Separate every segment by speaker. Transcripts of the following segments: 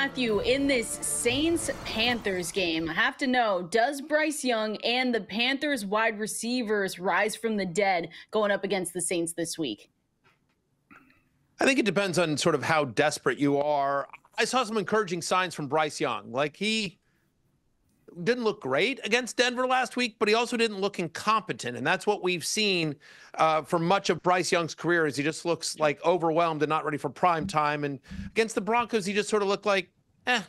Speaker 1: Matthew, in this Saints-Panthers game, I have to know, does Bryce Young and the Panthers wide receivers rise from the dead going up against the Saints this week?
Speaker 2: I think it depends on sort of how desperate you are. I saw some encouraging signs from Bryce Young. Like, he didn't look great against Denver last week, but he also didn't look incompetent. And that's what we've seen for much of Bryce Young's career, is he just looks like overwhelmed and not ready for prime time. And against the Broncos, he just sort of looked like,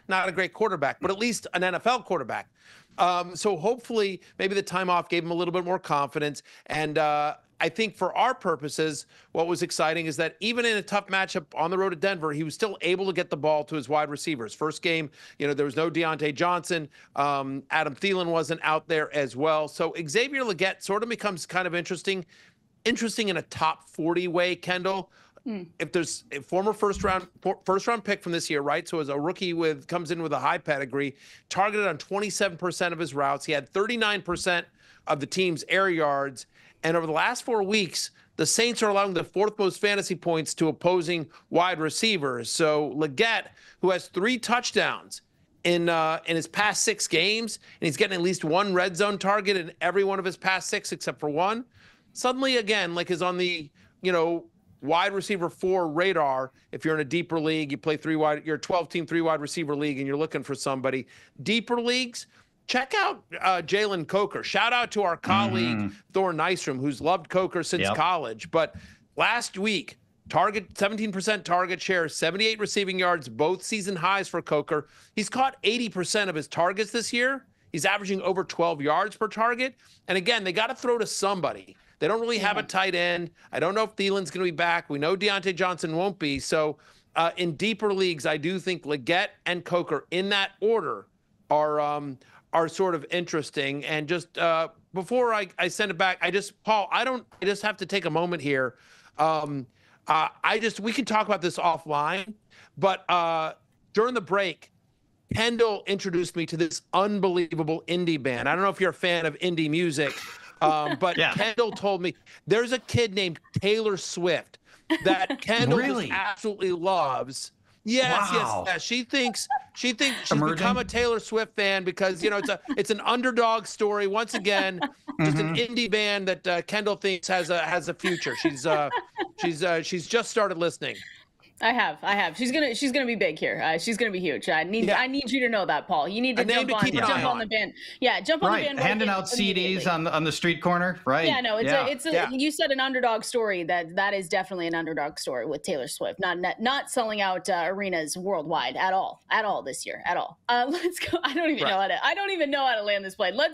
Speaker 2: not a great quarterback, but at least an NFL quarterback. So hopefully maybe the time off gave him a little bit more confidence. And I think for our purposes, what was exciting is that even in a tough matchup on the road at Denver, he was still able to get the ball to his wide receivers. First game, there was no Diontae Johnson. Adam Thielen wasn't out there as well. So Xavier Legette sort of becomes kind of interesting in a top 40 way, Kendall. If there's a former first round pick from this year, right? So as a rookie comes in with a high pedigree, targeted on 27% of his routes. He had 39% of the team's air yards. And over the last 4 weeks, the Saints are allowing the fourth most fantasy points to opposing wide receivers. So Legette, who has 3 touchdowns in his past 6 games, and he's getting at least 1 red zone target in every one of his past 6 except for 1, suddenly again, is on the, wide receiver 4 radar. If you're in a deeper league, you play 3 wide, you're a 12-team 3 wide receiver league, and you're looking for somebody. Deeper leagues, check out Jalen Coker. Shout out to our colleague, Thor Nystrom, who's loved Coker since college. But last week, 17% target share, 78 receiving yards, both season highs for Coker. He's caught 80% of his targets this year. He's averaging over 12 yards per target. And again, they got to throw to somebody. They don't really have a tight end. I don't know if Thielen's going to be back. We know Diontae Johnson won't be. So in deeper leagues, I do think Legette and Coker in that order are sort of interesting. And just before I send it back, Paul, I just have to take a moment here. We can talk about this offline, but during the break, Kendall introduced me to this unbelievable indie band. I don't know if you're a fan of indie music, but Kendall told me there's a kid named Taylor Swift that Kendall just absolutely loves. Yes. She thinks she's become a Taylor Swift fan because it's an underdog story once again. Just an indie band that Kendall thinks has a future. She's just started listening.
Speaker 1: I have. She's gonna be big here. She's gonna be huge. I need you to know that, Paul. You need to jump on the band. Yeah, jump on the band.
Speaker 3: Handing out CDs on the street corner, right?
Speaker 1: Yeah, no, you said an underdog story. That is definitely an underdog story with Taylor Swift. Not selling out arenas worldwide at all this year at all. Let's go. I don't even know how to land this plane. Let's